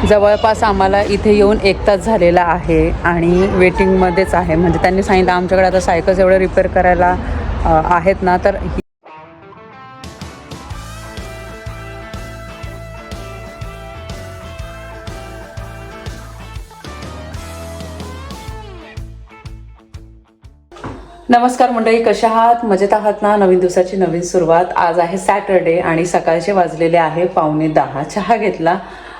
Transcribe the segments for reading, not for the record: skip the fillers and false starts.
जवळपास आम्हाला इथे येऊन 1 तास झालेला आहे आणि वेटिंगमध्येच आहे. म्हणजे त्यांनी सांगितलं आमच्याकडे आता सायकल्स एवढं रिपेअर करायला आहेत ना, तर नमस्कार मंडळी, कशा आहात? मजेत आहात ना? नवीन दिवसाची नवीन सुरुवात. आज आहे सॅटरडे आणि सकाळचे वाजलेले आहे 9:45. चहा घेतला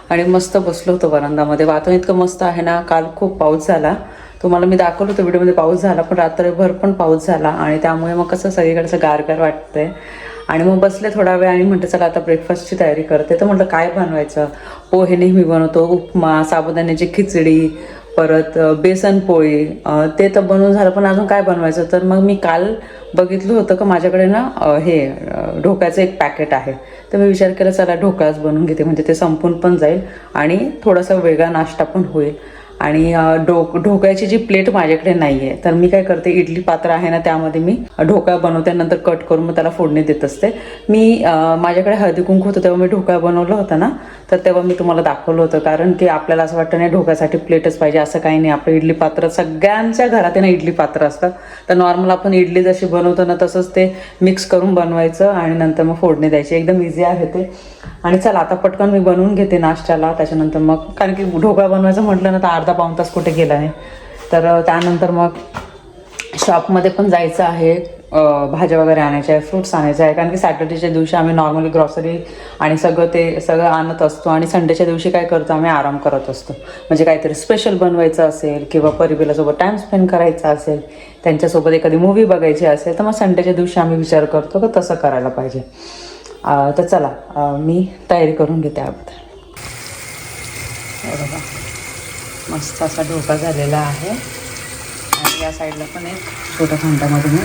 आणि मस्त बसलो होतो वरांडामध्ये. वातावरण इतकं मस्त आहे ना. काल खूप पाऊस झाला, तुम्हाला मी दाखवलं होतं व्हिडिओमध्ये. पाऊस झाला पण रात्रभर पण पाऊस झाला आणि त्यामुळे मग कसं सगळीकडचं गारगार वाटतंय. आणि मग बसले थोडा वेळ आणि म्हटलं चला आता ब्रेकफास्टची तयारी करते. तर म्हटलं काय बनवायचं. पोहे नेहमी बनवतो, उपमा, साबुदाण्याची खिचडी, परत बेसन पोळी, ते तर बनवून झालं. पण अजून काय बनवायचं. तर मग मी काल बघितलं होतं का माझ्याकडे ना हे ढोकळ्याचं एक पॅकेट आहे. तर मी विचार केला चला ढोकळाच बनवून घेते, म्हणजे ते संपून पण जाईल आणि थोडासा वेगळा नाश्ता पण होईल. आणि ढोकळ्याची जी प्लेट माझ्याकडे नाही आहे, तर मी काय करते, इडली पात्र आहे ना त्यामध्ये मी ढोकळा बनवते, नंतर कट करून मग त्याला फोडणी देत असते. मी माझ्याकडे हळदी कुंकू होतं तेव्हा मी ढोकळा बनवला होता ना, तर तेव्हा मी तुम्हाला दाखवलं होतं. कारण की आपल्याला असं वाटतं नाही ढोकळ्यासाठी प्लेटच पाहिजे असं काही नाही. आपलं इडली पात्र सगळ्यांच्या घरात ना इडली पात्र असतात. तर नॉर्मल आपण इडली जशी बनवतो ना तसंच ते मिक्स करून बनवायचं आणि नंतर मग फोडणी द्यायची. एकदम इझी आहे ते. आणि चला आता पटकन मी बनवून घेते नाश्त्याला. त्याच्यानंतर मग कारण की ढोकळा बनवायचं म्हटलं ना तर अर्धा पाऊण तास कुठे गेला नाही. तर त्यानंतर मग शॉपमध्ये पण जायचं आहे, भाज्या वगैरे आणायच्या आहे, फ्रूट्स आणायचे आहे. कारण की सॅटर्डेच्या दिवशी आम्ही नॉर्मली ग्रॉसरी आणि सगळं आणत असतो आणि संडेच्या दिवशी काय करतो, आम्ही आराम करत असतो. म्हणजे काहीतरी स्पेशल बनवायचं असेल किंवा परिवारासोबत टाईम स्पेंड करायचा असेल, त्यांच्यासोबत एखादी मूवी बघायची असेल, तर मग संडेच्या दिवशी आम्ही विचार करतो की तसं करायला पाहिजे. तर चला मी तयारी करून घेते अगोदर. बघा मस्त असा ढोका झालेला आहे आणि या साईडला पण एक छोट्या भांड्यामध्ये मी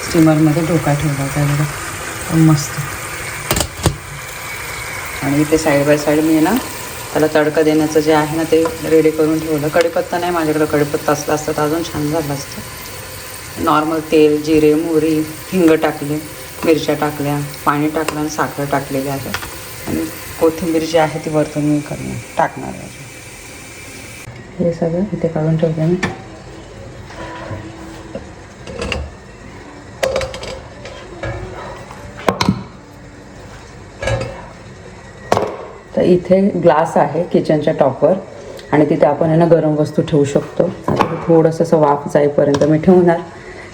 स्टीमरमध्ये ढोका ठेवला होता बघा, मस्त. आणि इथे साईड बाय साईड मी ना त्याला तडका देण्याचं जे आहे ना ते रेडी करून ठेवलं. कढीपत्ता नाही माझ्याकडे, कढीपत्ता असला असतं तर अजून छान झालं असतं. नॉर्मल तेल, जिरे, मोहरी, हिंग टाकले, मिरच्या टाकल्या, पाणी टाकलं आणि साखर टाकलेली आहे. आणि कोथिंबीर जी आहे ती वरतून मी टाकणार आहे. हे सगळं इथे काढून ठेवते मी. तर इथे ग्लास आहे किचनच्या टॉपवर आणि तिथे आपण आहे ना गरम वस्तू ठेवू शकतो. आता थोडंसं असं वाफ जाईपर्यंत मी ठेवणार.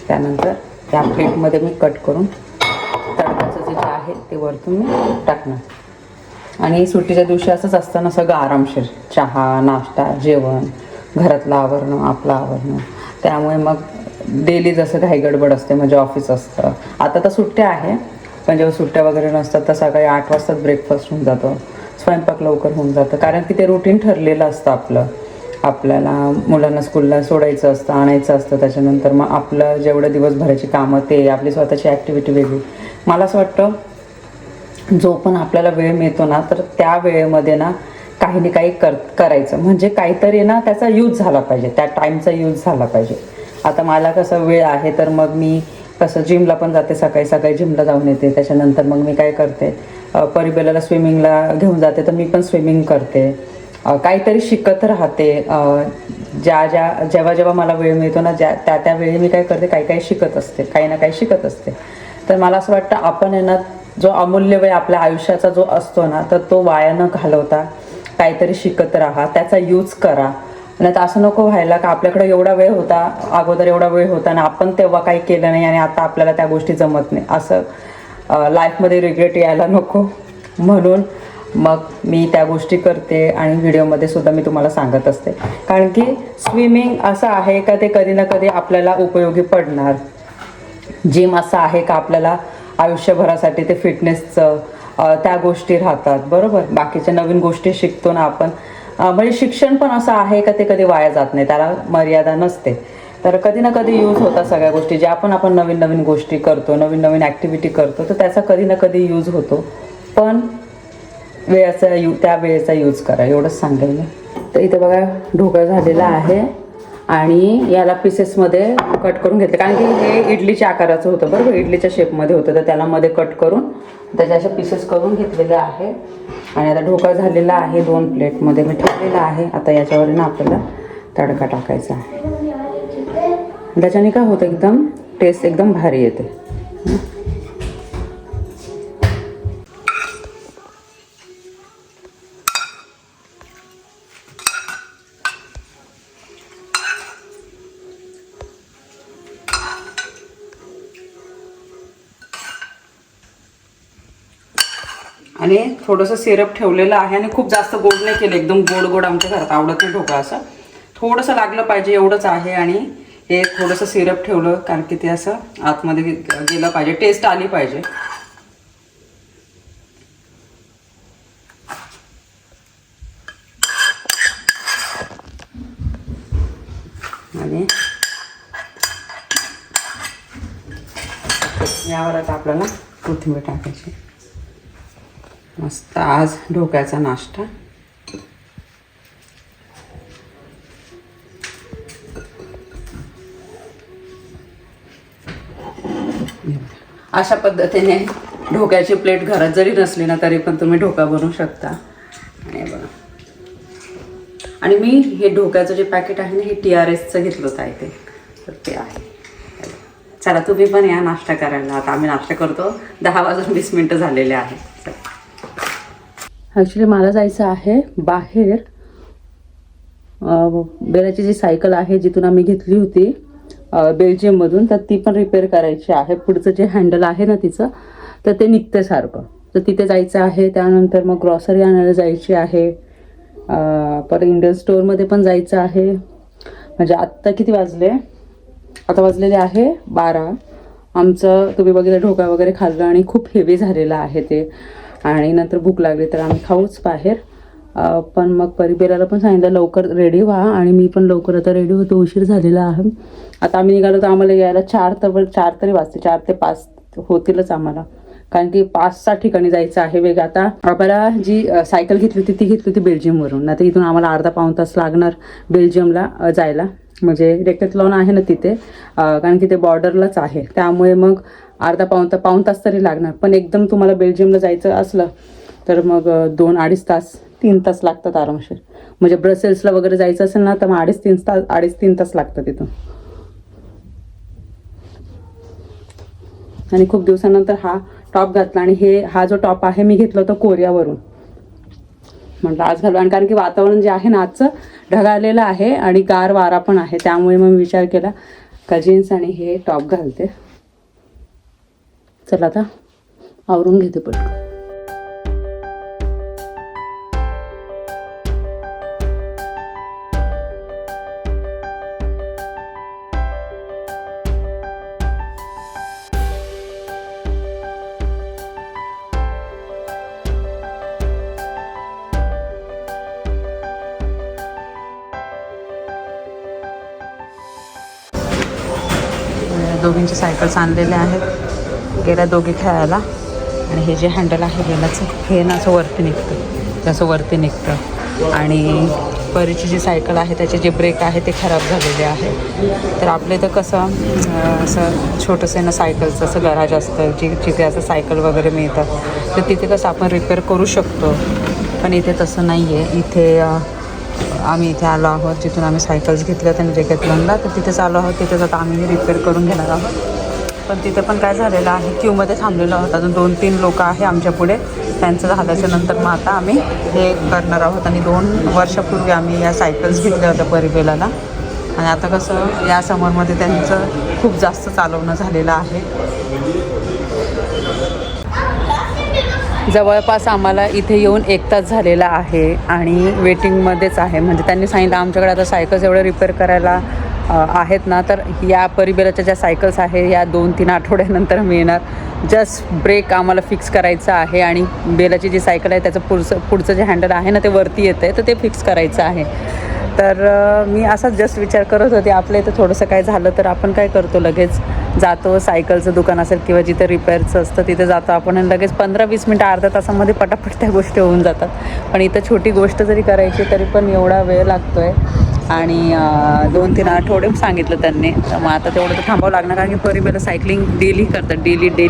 त्यानंतर त्या प्लेटमध्ये मी कट करून तडकाचं जे आहे ते वरतून मी टाकणार. आणि सुट्टीच्या दिवशी असंच असताना सगळं आरामशीर, चहा, नाश्ता, जेवण, घरातलं आवरणं, आपलं आवरणं. त्यामुळे मग डेली जसं काही गडबड असते, म्हणजे ऑफिस असतं. आता तर सुट्ट्या आहे, पण जेव्हा सुट्ट्या वगैरे नसतात तर सकाळी 8 वाजताच ब्रेकफास्ट होऊन जातो, स्वयंपाक लवकर होऊन जातं. कारण की ते रुटीन ठरलेलं असतं आपलं. आपल्याला मुलांना स्कूलला सोडायचं असतं, आणायचं असतं. त्याच्यानंतर मग आपलं जेवढं दिवसभराची कामं ते, आपली स्वतःची ॲक्टिव्हिटी वेगळी. मला असं वाटतं जो पण आपल्याला वेळ मिळतो ना तर त्या वेळेमध्ये ना काही ना काही करायचं, म्हणजे काहीतरी ना त्याचा यूज झाला पाहिजे, त्या टाईमचा यूज झाला पाहिजे. आता मला कसं वेळ आहे तर मग मी कसं जिमला पण जाते, सकाळी सकाळी जिमला जाऊन येते. त्याच्यानंतर मग मी काय करते, परिबेलाला स्विमिंगला घेऊन जाते, तर मी पण स्विमिंग करते. काहीतरी शिकत राहते. जेव्हा जेव्हा मला वेळ मिळतो ना त्या वेळी मी काय करते, काही शिकत असते, काही ना काही शिकत असते. तर मला असं वाटतं आपण आहे ना जो अमूल्य वेळ आपल्या आयुष्याचा जो असतो ना तर तो वाया न घालवता काहीतरी शिकत राहा, त्याचा यूज करा. नाही तर असं नको व्हायला का आपल्याकडे एवढा वेळ होता, अगोदर एवढा वेळ होता ना आपण तेव्हा काही केलं नाही आणि आता आपल्याला त्या गोष्टी जमत नाही, असं लाईफमध्ये रिग्रेट यायला नको. म्हणून मग मी त्या गोष्टी करते आणि व्हिडिओमध्ये सुद्धा मी तुम्हाला सांगत असते. कारण की स्विमिंग असं आहे का ते कधी ना कधी आपल्याला उपयोगी पडणार. जिम असं आहे का आपल्याला आयुष्यभरासाठी ते फिटनेसचं त्या गोष्टी राहतात, बरोबर. बाकीच्या नवीन गोष्टी शिकतो ना आपण. म्हणजे शिक्षण पण असं आहे का ते कधी वाया जात नाही, त्याला मर्यादा नसते. तर कधी ना कधी यूज होतात सगळ्या गोष्टी. ज्या पण आपण नवीन नवीन गोष्टी करतो, नवीन नवीन ॲक्टिव्हिटी करतो, तर त्याचा कधी ना कधी यूज होतो. पण त्या वेळेचा यूज करा, एवढंच सांगेल मी. तर इथे बघा ढोकळा झालेला आहे आणि याला पीसेसमध्ये कट करून घेतले, कारण की हे इडलीच्या आकाराचं होतं बरोबर, इडलीच्या शेपमध्ये होतं, तर त्याला मध्ये कट करून त्याच्या अशा पीसेस करून घेतलेले आहे. आणि आता ढोकळा झालेला आहे, 2 प्लेटमध्ये मी ठेवलेला आहे. आता याच्यावर ना आपल्याला तडका टाकायचा आहे. त्याच्याने काय होतं, एकदम टेस्ट एकदम भारी येते. आणि थोडंसं सिरप ठेवलेलं आहे आणि खूप जास्त गोड नाही केलं, एकदम गोड गोड आमच्या घरात आवडत नाही ढोकळा, असं थोडंसं लागलं पाहिजे एवढंच आहे. आणि हे थोडंसं सिरप ठेवलं कारण की ते असं आतमध्ये गेलं पाहिजे, टेस्ट आली पाहिजे. आणि यावर आता आपल्याला कोथिंबीर टाकायची. मस्त आज ढोकळ्याचा नाश्ता. अशा पद्धतीने ढोकळ्याची प्लेट घरात जरी नसली ना तरी पण तुम्ही ढोकळा बनवू शकता. आणि बघा, आणि मी हे ढोकळ्याचं जे पॅकेट आहे ना हे TRSचं घेतलं होतं आहे तर ते आहे. चला तुम्ही पण या नाश्ता करायला. आता आम्ही नाश्ता करतो, 10:20 झालेले आहेत. ॲक्च्युली मला जायचं आहे बाहेर. बेलाची जी सायकल आहे जिथून आम्ही घेतली होती बेल्जियममधून, तर ती पण रिपेअर करायची आहे. पुढचं जे हँडल आहे ना तिचं, तर ते निघतं सारखं, तर तिथे जायचं आहे. त्यानंतर मग ग्रॉसरी आणायला जायची आहे. परत इंडियन स्टोअरमध्ये पण जायचं आहे. म्हणजे आत्ता किती वाजले, आता वाजलेले आहे 12. आमचं तुम्ही बघितलं ढोकळा वगैरे खाल्लं आणि खूप हेवी झालेलं आहे ते. आणि नंतर भूक लागली तर आम्ही खाऊच बाहेर. पण मग परिबेराला पण सांगितलं लवकर रेडी व्हा, आणि मी पण लवकर आता रेडी होतो, उशीर झालेला आहे. आता आम्ही निघालो तर आम्हाला यायला 4 तरी वाजते, 4 ते 5 होतीलच आम्हाला, कारण की 5-6 ठिकाणी जायचं आहे वेग. आता आम्हाला जी सायकल घेतली होती ती घेतली होती बेल्जियमवरून. नाही तर इथून आम्हाला अर्धा-पाऊण तास लागणार बेल्जियमला जायला. म्हणजे डेक्कॅथलॉन आहे ना तिथे, कारण की ते बॉर्डरलाच आहे, त्यामुळे मग पाऊण तास तरी लागणार. पण एकदम तुम्हाला बेल्जियमला जायचं असलं तर मग 2-2.5 तास 3 तास लागतात आरामशीर. म्हणजे ब्रसेल्सला वगैरे जायचं असेल ना तर मग 2.5-3 तास लागतात तिथून. आणि खूप दिवसानंतर हा टॉप घातला, आणि हा जो टॉप आहे मी घेतला होता कोरियावरून. म्हटलं आज घालू, आणि कारण की वातावरण जे आहे ना आजचं ढगाळलेलं आहे आणि गार वारा पण आहे, त्यामुळे मग विचार केला का जीन्स आणि हे टॉप घालते. चला आता आवरून घेते पटकन. दोघींचे सायकल्स आणलेले आहेत, गेल्या दोघी खेळायला. आणि हे जे हँडल आहे गेलाचं हे ना असं वरती निघतं, जसं वरती निघतं. आणि परीची जी सायकल आहे त्याचे जे ब्रेक आहे ते खराब झालेले आहे. तर आपल्या इथं कसं असं छोटंसं ना सायकलचं असं गराज असतं, जिथे असं सायकल वगैरे मिळतं, तर तिथे कसं आपण रिपेअर करू शकतो. पण इथे तसं नाही आहे. इथे आम्ही इथे आलो आहोत जिथून आम्ही सायकल्स घेतल्या त्यांनी डेक्कॅथलॉनला, तर तिथेच आलो आहोत. तिथेच आता आम्ही रिपेअर करून घेणार आहोत. पण तिथे पण काय झालेलं आहे, क्यूमध्ये थांबलेलो आहोत. अजून 2-3 लोक आहे आमच्या पुढे, त्यांचं झाल्याच्या नंतर मग आता आम्ही हे करणार आहोत. आणि 2 वर्षापूर्वी आम्ही या सायकल्स घेतल्या होत्या परिबेलाला. आणि आता कसं या समरमध्ये त्यांचं खूप जास्त चालवणं झालेलं आहे. जवळपास आम्हाला इथे येऊन 1 तास झालेला आहे आणि वेटिंगमध्येच आहे. म्हणजे त्यांनी सांगितलं आमच्याकडे आता सायकल्स एवढं रिपेअर करायला आहेत ना, तर या परिबेलाच्या ज्या सायकल्स आहे या 2-3 आठवड्यानंतर मिळणार. जस्ट ब्रेक आम्हाला फिक्स करायचं आहे, आणि बेलाची जी सायकल आहे त्याचं पुढचं जे हँडल आहे ना ते वरती येतं आहे, तर ते फिक्स करायचं आहे. तर मी असाच जस्ट विचार करत होते, आपल्या इथं थोडंसं काय झालं तर आपण काय करतो, लगेच जातो, सायकलचं दुकान असेल किंवा जिथं रिपेअरचं असतं तिथे जातो आपण, आणि लगेच 15-20 मिनटं अर्ध्या तासामध्ये पटापट त्या गोष्टी होऊन जातात. पण इथं छोटी गोष्ट जरी करायची तरी पण एवढा वेळ लागतो आहे. आणि 2-3 आठवडे सांगितलं त्यांनी. तर मग आता तेवढं तर थांबावं लागणार, कारण की परिबेला सायकलिंग डेली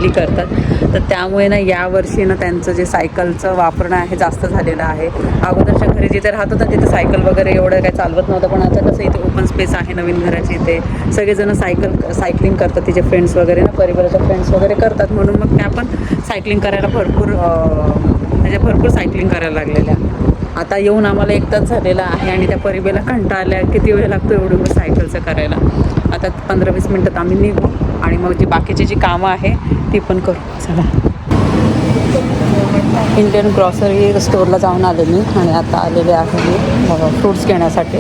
करतात. तर त्यामुळे ना यावर्षी ना त्यांचं जे सायकलचं वापरणं आहे जास्त झालेलं आहे. अगोदरच्या घरी जिथे राहत होतं तिथे सायकल वगैरे एवढं काही चालवत नव्हतं, पण आता कसं इथे ओपन स्पेस आहे नवीन घराची, इथे सगळेजण सायकलिंग करतात. तिचे फ्रेंड्स वगैरे ना, परिवाराच्या फ्रेंड्स वगैरे करतात, म्हणून मग त्या पण सायकलिंग करायला भरपूर सायकलिंग करायला लागलेल्या. आता येऊन आम्हाला 1 तास झालेला आहे आणि त्या परिबेला कंटाळा आल्या, किती वेळ लागतो एवढं सायकलचं करायला. आता 15-20 मिनटात आम्ही निघू आणि मग जी बाकीची जी कामं आहे ती पण करू. चला, इंडियन ग्रॉसरी स्टोअरला जाऊन आले मी आणि आता आलेले आहे मी फ्रूट्स घेण्यासाठी.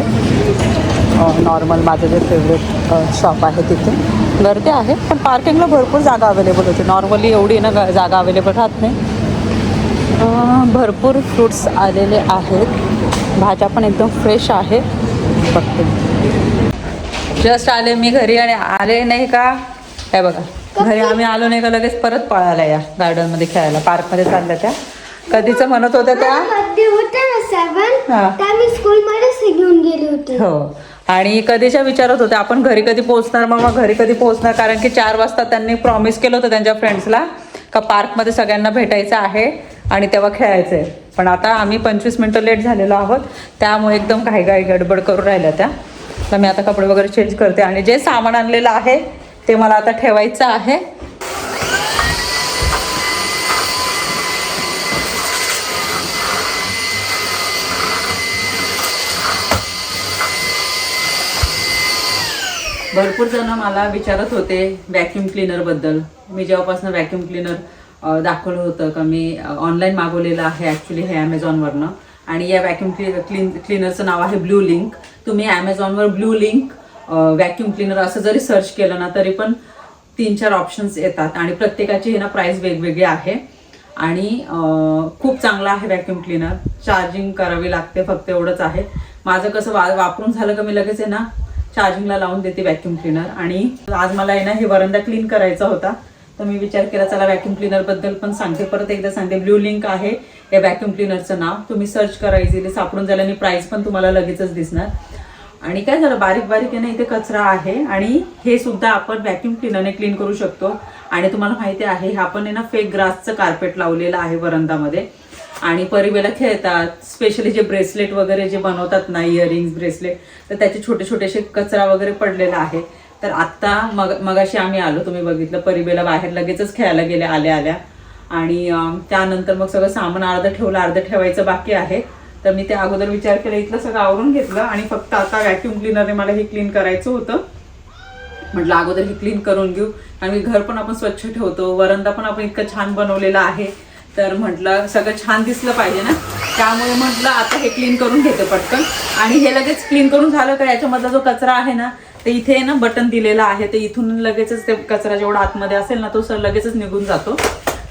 नॉर्मल माझं जे फेवरेट शॉप आहे तिथे गर्दी आहे, पण पार्किंगला भरपूर जागा अवेलेबल होती. नॉर्मली एवढी ना जागा अवेलेबल राहत नाही. भरपूर फ्रूट्स आलेले आहेत, भाज्या पण एकदम फ्रेश आहे. फक्त जस्ट आले मी घरी आणि आले नाही का, काय बघा घरी आम्ही आलो नाही का लगेच परत पळाला या गार्डनमध्ये खेळायला, पार्कमध्ये चालल्या त्या. कधीचं म्हणत होत्या त्या मी स्कूलमध्ये घेऊन गेली होती. हो, आणि कधीच्या विचारत होते आपण घरी कधी पोहोचणार, मग घरी कधी पोहोचणार, कारण की 4 वाजता त्यांनी प्रॉमिस केलं होतं त्यांच्या फ्रेंड्सला का पार्कमध्ये सगळ्यांना भेटायचं आहे आणि तेव्हा खेळायचं आहे. पण आता आम्ही 25 मिनटं लेट झालेलो आहोत, त्यामुळे एकदम घाई गडबड करून राहिल्या त्या. तर मी आता कपडे वगैरे चेंज करते आणि जे सामान आणलेलं आहे ते मला आता ठेवायचं आहे. भरपूर जण मला विचारत होते व्हॅक्यूम क्लीनरबद्दल. मी जेव्हापासून व्हॅक्यूम क्लीनर दाखवलं होतं का मी ऑनलाईन मागवलेलं आहे ॲक्च्युली हे ॲमेझॉनवरनं, आणि या व्हॅक्यूम क्लीनरचं नाव आहे ब्लू लिंक. तुम्ही ॲमेझॉनवर ब्लू लिंक व्हॅक्यूम क्लीनर असं जरी सर्च केलं ना तरी पण 3-4 ऑप्शन्स येतात आणि प्रत्येकाची हे ना प्राईस वेगवेगळी आहे. आणि खूप चांगला आहे व्हॅक्यूम क्लीनर. चार्जिंग करावी लागते, फक्त एवढंच आहे. माझं कसं वापरून झालं का मी लगेच आहे ना चार्जिंगला लावून देते व्हॅक्यूम क्लीनर. आणि आज मला आहे ना हे वरांडा क्लीन करायचा होता, तर मी विचार केला चला व्हॅक्यूम क्लीनरबद्दल पण सांगते. परत एकदा सांगते, ब्लू लिंक आहे या व्हॅक्यूम क्लीनरचं नाव. तुम्ही सर्च करा, इझिली सापडून जाईल आणि प्राईस पण तुम्हाला लगेचच दिसणार. आणि काय झालं, बारीक आहे ना इथे कचरा आहे आणि हे सुद्धा आपण व्हॅक्यूम क्लीनरने क्लीन करू शकतो. आणि तुम्हाला माहिती आहे आपण आहे ना फेक ग्रासचं कार्पेट लावलेलं आहे वरांडामध्ये आणि परिवेला खेळतात. स्पेशली जे ब्रेसलेट वगैरे जे बनवतात ना, इयरिंग्स ब्रेसलेट, तर त्याचे छोटे कचरा वगैरे पडलेला आहे. तर आत्ता मगाशी आम्ही आलो, तुम्ही बघितलं, परिबेला बाहेर लगेचच खेळायला गेले आल्या आणि त्यानंतर मग सगळं सामान अर्धं ठेवलं, अर्धं ठेवायचं बाकी आहे. तर मी त्या अगोदर विचार केला, इथलं सगळं आवरून घेतलं आणि फक्त आता व्हॅक्यूम क्लीनरने मला हे क्लीन करायचं होतं. म्हटलं अगोदर हे क्लीन करून घेऊ आणि घर पण आपण स्वच्छ ठेवतो, वरांडा पण आपण इतकं छान बनवलेला आहे, तर म्हटलं सगळं छान दिसलं पाहिजे ना, त्यामुळे म्हटलं आता हे क्लीन करून घेते पटकन. आणि हे लगेच क्लीन करून झालं का याच्यामधला जो कचरा आहे ना, ते इथे ना बटन दिलेलं आहे, ते इथून लगेचच ते कचरा जेवढा आतमध्ये असेल ना तो लगेचच निघून जातो.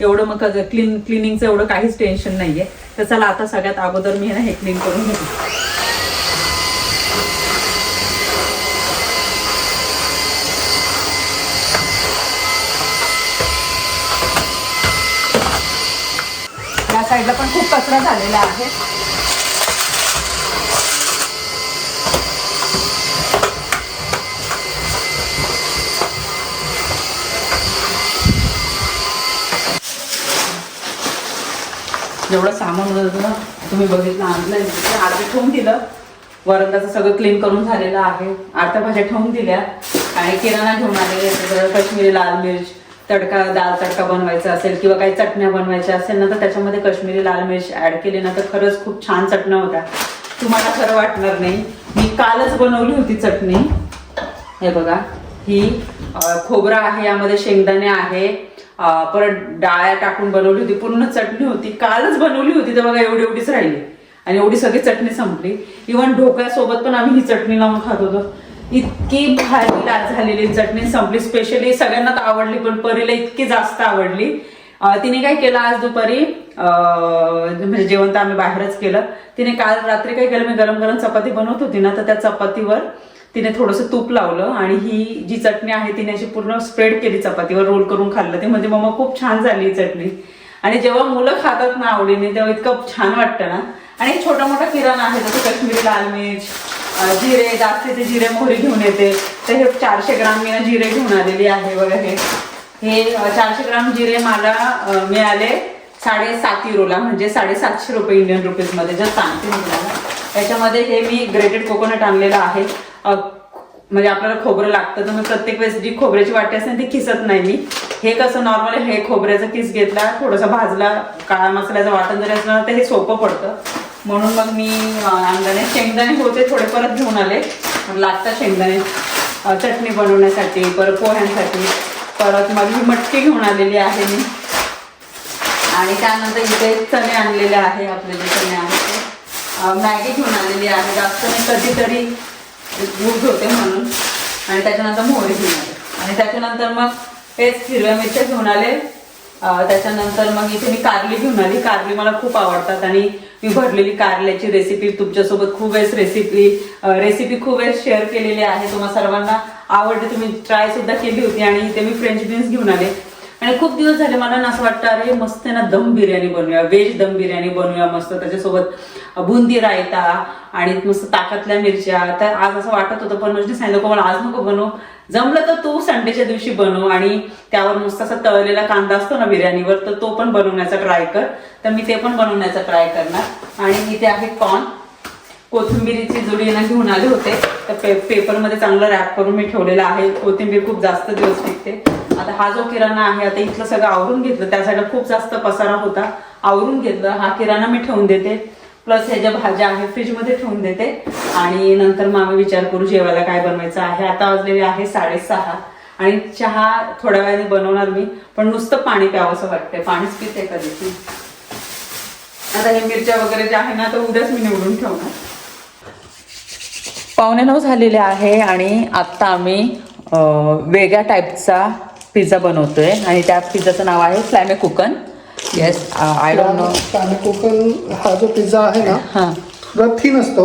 एवढं मग क्लिनिंगचं एवढं काहीच टेन्शन नाहीये. तर चला आता सगळ्यात अगोदर मी ना हे क्लीन करून घेते. या साईडला पण खूप कचरा झालेला आहे. जेवढं सामान होतं ना तुम्ही बघितलं, आणलं अर्धे ठेवून दिलं. वरांडाचं सगळं क्लीन करून झालेलं आहे. अर्ध्या भाज्या ठेवून दिल्या आणि किराणा घेऊन आलेले. कश्मीरी लाल मिर्च तडका, दाल तडका बनवायचा असेल किंवा काही चटण्या बनवायच्या असेल ना, तर त्याच्यामध्ये कश्मीरी लाल मिर्च ऍड केली ना तर खरंच खूप छान चटण्या होत्या. तुम्हाला खरं वाटणार नाही, मी कालच बनवली होती चटणी. हे बघा, ही खोबरा आहे, यामध्ये शेंगदाणे आहे, परत डाळ्या टाकून बनवली होती, पूर्ण चटणी होती. कालच बनवली होती, तर बघा एवढीच राहिली आणि एवढी सगळी चटणी संपली. इव्हन ढोकळ्यासोबत पण आम्ही ही चटणी लावून खात होतो. इतकी भारी झालेली चटणी संपली. स्पेशली सगळ्यांना तर आवडली, पण परीला इतकी जास्त आवडली. तिने काय केलं आज दुपारी, म्हणजे जेवण तर आम्ही बाहेरच केलं. तिने काल रात्री काय केलं, मी गरम चपाती बनवत होती ना, तर त्या चपातीवर तिने थोडंसं तूप लावलं आणि ही जी चटणी आहे तिने अशी पूर्ण स्प्रेड केली चपातीवर, रोल करून खाल्लं. ते म्हणजे मम्मा खूप छान झाली चटणी. आणि जेव्हा मुलं खातात ना आवडीने, तेव्हा इतकं छान वाटतं ना. आणि छोटा मोठा किराणा आहे, जसं कश्मीरी लाल मिर्च, जिरे, जास्तीचे जिरे मोहरी घेऊन येते. तर हे 400 ग्राम मी ना जिरे घेऊन आलेली आहे बघा. हे 400 ग्राम जिरे मला मिळाले 7.5 युरोला, म्हणजे 750 रुपये इंडियन रुपीजमध्ये. जर सांगते मी तुम्हाला, याच्यामध्ये हे मी ग्रेटेड कोकोनट आणलेलं आहे. म्हणजे आपल्याला खोबरं लागतं, तर मी प्रत्येक वेळेस जी खोबऱ्याची वाटी असते ती किसत नाही मी. हे कसं नॉर्मली हे खोबऱ्याचा किस घेतला, थोडासा भाजला, काळा मसाल्याचं वाटण जरी असलं तर हे सोपं पडतं, म्हणून मग मी आणलं. शेंगदाणे होते थोडे, परत घेऊन आले. लागतात शेंगदाणे चटणी बनवण्यासाठी, परत पोह्यांसाठी. परत मग ही मटकी घेऊन आलेली आहे मी. आणि त्यानंतर इथे चणे आणलेले आहे, आपले जे चणे आहेत ते. मॅगी घेऊन आलेली आहे, जास्त नाही कधीतरी यूज होते म्हणून. आणि त्याच्यानंतर मोहरी घेऊन आले. आणि त्याच्यानंतर मग हेच हिरव्या मिरच्या घेऊन आले. त्याच्यानंतर मग इथे मी कारली घेऊन आली. कारली मला खूप आवडतात आणि मी भरलेली कारल्याची रेसिपी तुमच्यासोबत खूप वेळेस रेसिपी खूप वेळेस शेअर केलेली आहे. तुम्हाला सर्वांना आवडते, तुम्ही ट्राय सुद्धा केली होती. आणि इथे मी फ्रेंच बीन्स घेऊन आले. आणि खूप दिवस झाले मला ना असं वाटतं, अरे मस्त ना दम बिर्याणी बनवूया, व्हेज दम बिर्याणी बनवूया मस्त, त्याच्यासोबत बुंदी रायता आणि मस्त ताकातल्या मिरच्या. तर आज असं वाटत होतं, पण म्हणजे सांगितलं मला आज नको बनवू, जमलं तर तू संडेच्या दिवशी बनव. आणि त्यावर मस्त असा तळलेला कांदा असतो ना बिर्याणीवर, तर तो पण बनवण्याचा ट्राय कर. तर मी ते पण बनवण्याचा ट्राय करणार. आणि इथे आहे कॉर्न, कोथिंबीरीची जुडी ना घेऊन आले होते. तर पेपरमध्ये चांगलं रॅप करून मी ठेवलेलं आहे. कोथिंबीर खूप जास्त दिवस टिकते. आता हा जो किराणा आहे, आता इथलं सगळं आवरून घेतलं, त्यासाठी खूप जास्त पसारा होता, आवरून घेतलं. हा किराणा मी ठेवून देते, प्लस ह्या ज्या भाज्या आहेत फ्रीजमध्ये ठेवून देते. आणि नंतर मग आम्ही विचार करू जेवायला काय बनवायचं आहे. आता वाजलेले आहे 6:30. आणि चहा थोड्या वेळाने बनवणार मी, पण नुसतं पाणी प्यावं असं वाटतंय, पाणीच पिते कधीची. आता हे मिरच्या वगैरे ज्या आहे ना, तर उद्याच मी निवडून ठेवणार. 8:45 झालेले आहे आणि आत्ता आम्ही वेगळ्या टाईपचा पिझ्झा बनवतोय. आणि त्या पिझ्झाचं नाव आहे flammkuchen. Yes, I don't know. Flammkuchen हा जो पिझ्झा आहे ना, हां, थोडा थिन असतो.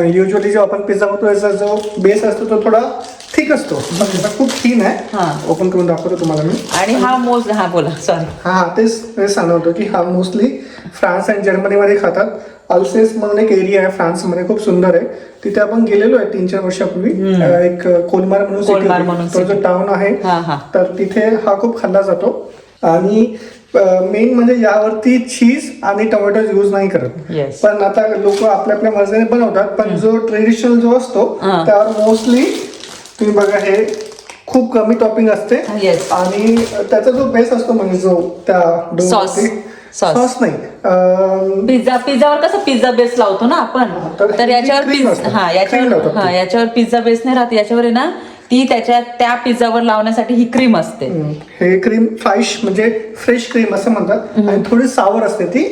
युजली जो आपण पिझ्झा बनवतो याचा जो बेस असतो तो थोडा थिक असतो, पण खूप थिन आहे. हां. ओपन करून दाखवतो तुम्हाला मी. आणि हा बोला सॉरी. हा तेच सांगतो की हा मोस्टली फ्रान्स आणि जर्मनीमध्ये खातात. अल्सेस म्हणून एक एरिया आहे फ्रान्समध्ये, खूप सुंदर आहे. तिथे आपण गेलेलो आहे 3-4 वर्षापूर्वी. एक कोलमार म्हणून तो जो टाउन आहे, तर तिथे हा खूप खाल्ला जातो. आणि मेन म्हणजे यावरती चीज आणि टोमॅटो यूज नाही करत. पण आता लोक आपल्या आपल्या मर्जीने बनवतात, पण जो ट्रेडिशनल जो असतो त्यावर मोस्टली तुम्ही बघा हे खूप कमी टॉपिंग असते. आणि त्याचा जो बेस असतो म्हणजे जो त्या सॉस नाही, पिझ्झावर कसं पिझ्झा बेस लावतो ना आपण, तर याच्यावर पिझ्झा बेस नाही राहत. याच्यावर आहे ना ती त्या पिझ्झावर लावण्यासाठी ही क्रीम असते. हे क्रीम म्हणजे फ्रेश क्रीम असं म्हणतात. आणि थोडी सावर असते ती.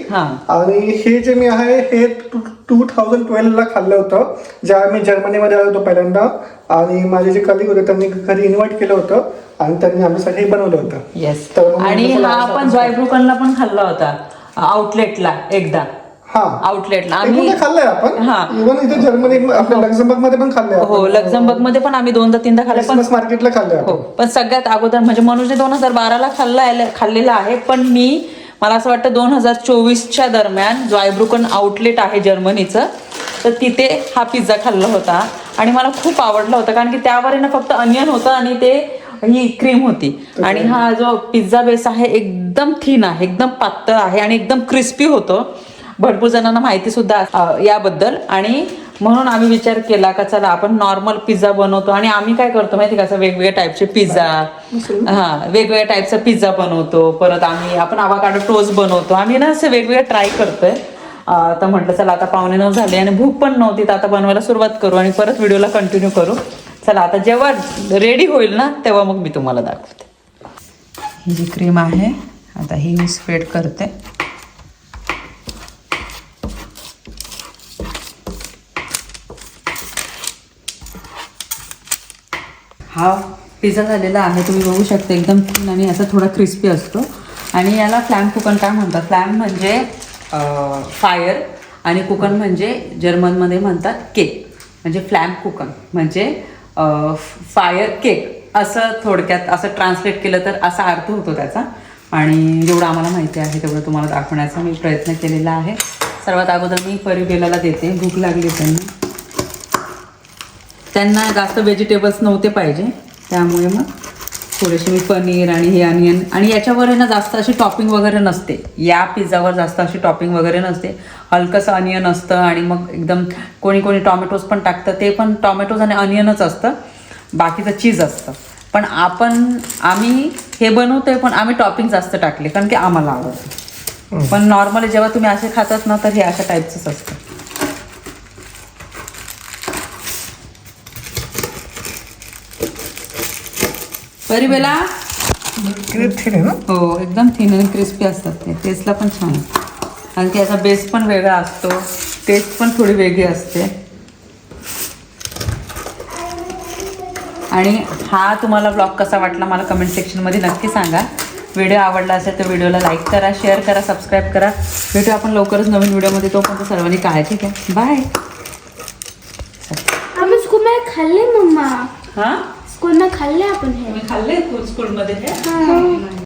आणि हे जे मी आहे हे 2012 ला खाल्लं होतं, जेव्हा मी जर्मनीमध्ये आलो होतो पहिल्यांदा. आणि माझे जे कलिग होते त्यांनी घरी इन्व्हाइट केलं होतं आणि त्यांनी आमच्यासाठी बनवलं होतं. येस. आणि हा आपण जॉयब्रुकनला पण खाल्ला होता, आउटलेटला एकदा. आउटलेटला आम्ही खाल्लंय आपण. इव्हन इथे जर्मनी आपल्या लक्झमबर्ग मध्ये पण खाल्लंय. हो, लक्झमबर्ग मध्ये पण आम्ही 2-3दा खाल्लं, पण मार्केटला खाल्लंय. हो, पण सगळ्यात अगोदर म्हणजे मनोजने 2012ला खाल्लेला आहे. पण मला असं वाटतं 2024च्या दरम्यान जॉयब्रुकन आउटलेट आहे जर्मनीचं, तर तिथे हा पिझ्झा खाल्ला होता. आणि मला खूप आवडला होता, कारण की त्यावर ना फक्त अनियन होतं आणि ही क्रीम होती. आणि हा जो पिझ्झा बेस आहे एकदम थिन आहे, एकदम पातळ आहे आणि एकदम क्रिस्पी होतो. भरपूर जणांना माहिती सुद्धा याबद्दल. आणि म्हणून आम्ही विचार केला का चला आपण नॉर्मल पिझ्झा बनवतो. आणि आम्ही काय करतो माहिती का, असं वेगवेगळ्या टाईपचे पिझ्झा, वेगवेगळ्या टाईपचा पिझ्झा बनवतो. परत आपण आवाकाडो टोस्ट बनवतो. आम्ही ना असं वेगवेगळं ट्राय करतोय. तर म्हटलं चला आता 8:45 झाले आणि भूक पण नव्हती, तर आता बनवायला सुरुवात करू आणि परत व्हिडिओला कंटिन्यू करू. चला आता जेव्हा रेडी होईल ना तेव्हा मग मी तुम्हाला दाखवते. ही जी क्रीम आहे आता ही मी स्प्रेड करते. हा पिझ्झा झालेला आहे, तुम्ही बघू शकता एकदम थिन आणि असा थोडा क्रिस्पी असतो. आणि याला फ्लॅम कुकन काय म्हणतात. फ्लॅम म्हणजे फायर आणि कुकन म्हणजे जर्मनमध्ये म्हणतात केक. म्हणजे फ्लॅम कुकन म्हणजे फायर केक असं थोडक्यात असं ट्रान्सलेट केलं तर असा अर्थ होतो त्याचा. आणि जेवढं आम्हाला माहिती आहे तेवढं तुम्हाला दाखवण्याचा मी प्रयत्न केलेला आहे. सर्वात अगोदर मी परिबेलाला देते, भूक लागली त्यांनी. त्यांना जास्त व्हेजिटेबल्स नव्हते पाहिजे, त्यामुळे मग थोडेसे मी पनीर आणि हे अनियन, आणि याच्यावर आहे ना जास्त अशी टॉपिंग वगैरे नसते, या पिझ्झावर जास्त अशी टॉपिंग वगैरे नसते, हलकंसं अनियन असतं आणि मग एकदम कोणी कोणी टॉमॅटोज पण टाकतं, ते पण टॉमॅटोज आणि अनियनच असतं, बाकीचं चीज असतं. पण आम्ही हे बनवतोय पण आम्ही टॉपिंग जास्त टाकले कारण की आम्हाला आवडतं. पण नॉर्मली जेव्हा तुम्ही असे खातात ना तर हे अशा टाईपचंच असतं. परिबेला थिन आहे ना. हो एकदम थिन आणि क्रिस्पी असतात ते, टेस्टला पण छान असतं. आणि त्याचा बेस पण वेगळा असतो, टेस्ट पण थोडी वेगळी असते. आणि हा तुम्हाला ब्लॉग कसा वाटला मला कमेंट सेक्शनमध्ये नक्की सांगा. व्हिडिओ आवडला असेल तर व्हिडिओला लाईक करा, शेअर करा, सबस्क्राईब करा. भेटू आपण लवकरच नवीन व्हिडिओमध्ये. तोपर्यंत सर्वांनी काळजी घ्या. बाय. आम्ही स्कूलमध्ये खाल्ले मम्मा, हां स्कूलमध्ये खाल्ले आपण हे. खाल्ले स्कूलमध्ये हे.